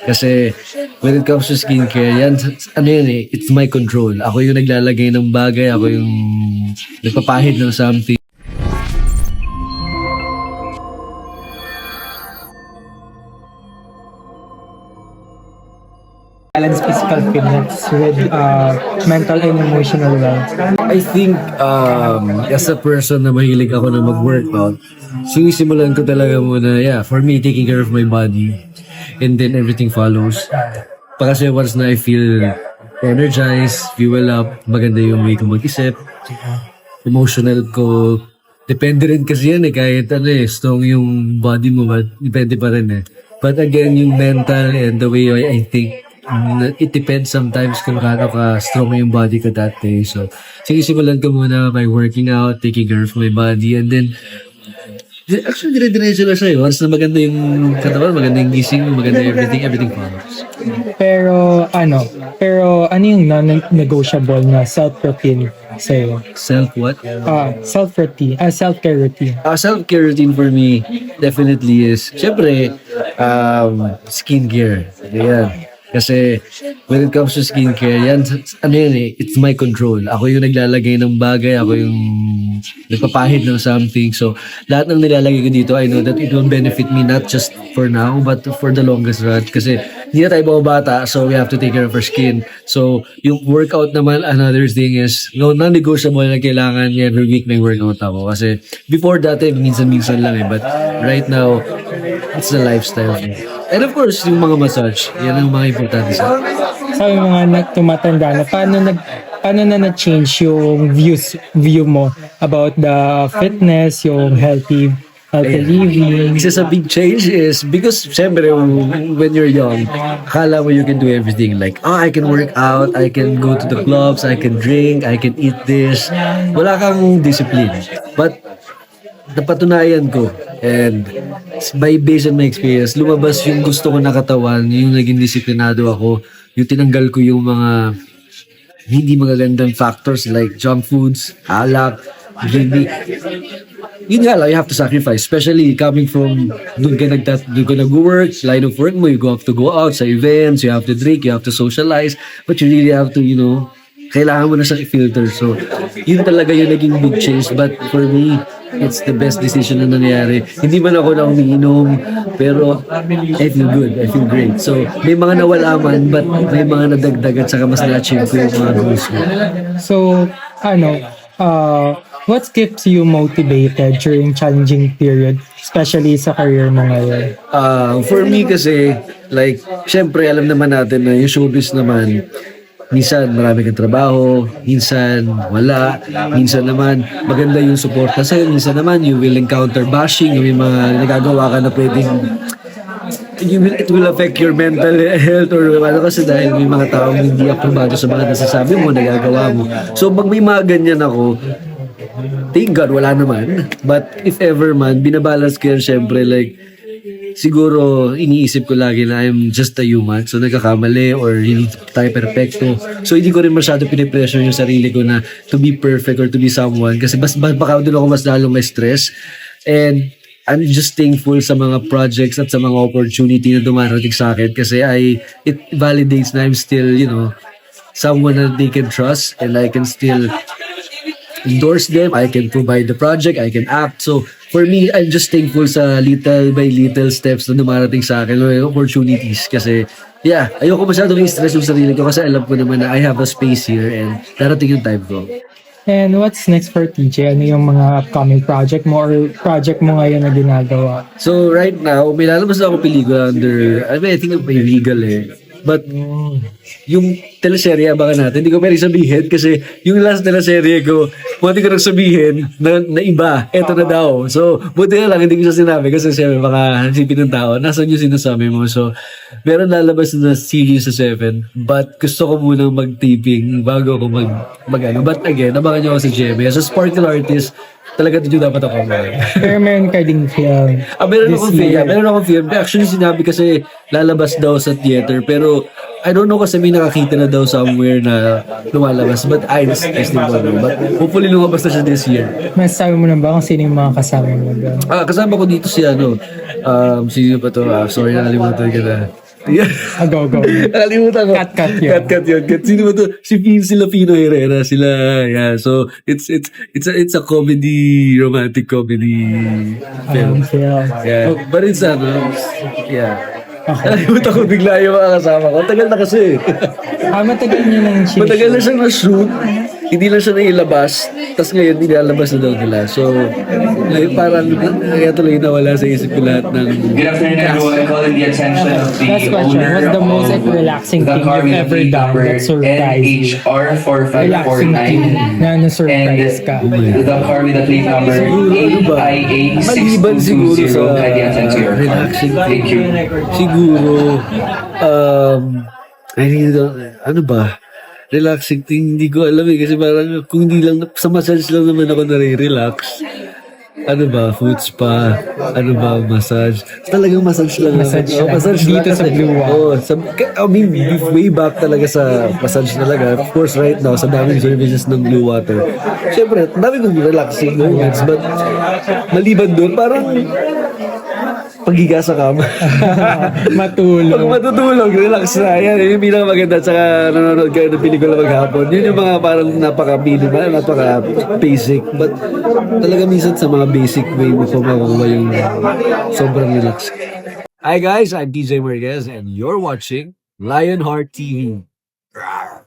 Kasi when it comes to skincare, yan, ano yan eh, it's my control. Ako yung naglalagay ng bagay, ako yung nagpapahid ng something. Balance physical fitness with mental and emotional wealth. I think as a person na mahilig ako na mag-workout, sinisimulan ko talaga muna, for me, taking care of my body and then everything follows. Pa kasi once na I feel energized, fuel up, maganda yung way ko mag-isip, emotional ko, depende rin kasi yan kahit strong yung body mo, but depende pa rin But again, yung mental and the way I think, it depends sometimes kung gaano ka strong yung body ko that day. So, sinisimulan ko muna by working out, taking care of my body, and then, actually, dire-diretso na siya Once na maganda yung katawan, maganda yung gising, maganda everything follows. Pero ano yung non-negotiable na self-routine sa'yo? Self what? Self-care routine. Self-care routine for me definitely is, syempre, skincare. Ayan. Kasi when it comes to skincare, yan, it's my control. Ako yung naglalagay ng bagay, ako yung nagpapahid ng something. So, lahat ng nilalagay ko dito, I know that it will benefit me not just for now, but for the longest run. Kasi hindi na tayo bata, so we have to take care of our skin. So, yung workout naman, another thing is, non-negotiable na kailangan every week may workout ako. Kasi before dati, minsan-minsan lang But right now, it's the lifestyle. And of course, yung mga massage, yan ang mga importante sa akin. Sabi mga tumatanda na paano na na-change yung view mo about the fitness, yung healthy living? Isa sa big change is because syempre when you're young, akala mo you can do everything. Like, I can work out, I can go to the clubs, I can drink, I can eat this. Wala kang discipline. But napatunayan ko and based on my experience, lumabas yung gusto ko na katawan, yung naging disiplinado ako, yung tinanggal ko yung mga hindi magagandang factors like junk foods, alak, gimmick. Yun nga lang, you have to sacrifice. Especially coming from doon ka nag-work, line of work mo, you have to go out sa events, you have to drink, you have to socialize, but you really have to, kailangan mo na siyang i-filter. So, yun talaga yung naging big change. But for me, it's the best decision na nangyari. Hindi man ako na umiinom, pero I feel good. I feel great. So, may mga nawala man, but may mga nadagdag at saka mas na-achieve ko yung mga goals ko. So, what keeps you motivated during challenging period, especially sa career mo ngayon? For me kasi, like, syempre alam naman natin na yung showbiz naman, minsan marami kang trabaho, minsan wala, minsan naman maganda yung suporta sa'yo, minsan naman you will encounter bashing, yung mga nagagawa ka na pwedeng it will affect your mental health or kasi dahil may mga taong hindi aprobado sa mga nasasabi mo, nagagawa mo. So pag may mga ganyan ako, thank God wala naman, but if ever man, binabalance ko yan syempre, like siguro iniisip ko lagi na I'm just a human, so nagkakamali or hindi tayo perfecto. So hindi ko rin masyado pinipressure yung sarili ko na to be perfect or to be someone kasi baka doon ako mas lalong may stress. And I'm just thankful sa mga projects at sa mga opportunity na dumarating sa akin kasi it validates na I'm still, someone that they can trust and I can still endorse them, I can provide the project, I can act. So, for me, I'm just thankful sa little by little steps na dumarating sa akin, opportunities. Kasi, ayoko masyadong i-stress yung sarili ko kasi alam ko naman na I have a space here and darating yung time ko. And what's next for TJ? Ano yung mga upcoming project mo or project mo ngayon na ginagawa? So, right now, may lalabas na ako pelikula under, I think may legal But, yung teleserye, abangan natin. Hindi ko pwede sabihin kasi yung last teleserye ko, buti ko nang sabihin na iba, eto na daw. So, buti na lang, hindi ko siya sinabi kasi siyempre baka sipin ng tao, nasan yung sinasabi mo. So, meron lalabas na series sa 7, but gusto ko munang mag-taping bago ako mag-ano. But again, abangan nyo ako sa GMA. As a sparkle artist, talaga dito dapat ako. Pero meron ka ding film. Meron akong film. Actually, sinabi kasi lalabas daw sa theater. Pero, I don't know kasi may nakakita na daw somewhere na lumalabas. But I still don't know. But hopefully lumabas na siya this year. Masasabi mo na ba kung sino yung mga kasama mo doon? Kasama ko dito si sino ba to? Sorry, nakalimutan ka na. Yeah. Go. Nakalimutan ko. Cut yun. Cut yun. Sino ba to? Sila Pino Herrera. Sila, yeah. So, it's a comedy, romantic comedy film. Yeah. But it's yeah. Nakalimutan ko bigla yung mga kasama ko. Tagal na kasi. Matagal niyo nang Matagal na siyang na-shoot. Hindi lang siya nailabas. Tapos ngayon, nilalabas na daw nila. So, ngayon parang kaya tuloy nawala sa isip ko lahat ng Good afternoon, everyone. Calling the attention of the Last question. owner What's the most of relaxing the thing car you've with ever the done number that surprised you? Relaxing thing NHR4549 na na-surprise ka. and the car with the plate number ano ba? Maliban siguro sa AIA6220. Kindly attend to your call. relaxing Thank you. siguro ano ba? Relaxing thing, hindi ko alam kasi parang kung hindi lang, sa massage lang naman ako nare-relax. Ano ba? Foot spa? Ano ba? Massage? Talagang massage lang. Massage lang. Massage Dito sa Blue Water. I mean, way back talaga sa massage talaga. Of course, right now, sa daming services ng Blue Water. Siyempre, dami kong relaxing moments. But, maliban doon, parang paghiga sa kama. Pag Matulog. matutulog, relax na. Yan, yun yung pinakamaganda. Tsaka nanonood kayo ng pelikula maghapon. Yun yung mga parang napaka-minimal, napaka-basic. But talaga minsan sa mga basic way mo pa makuha yung sobrang relax. Hi guys, I'm DJ Marquez and you're watching Lionheart TV. Rawr.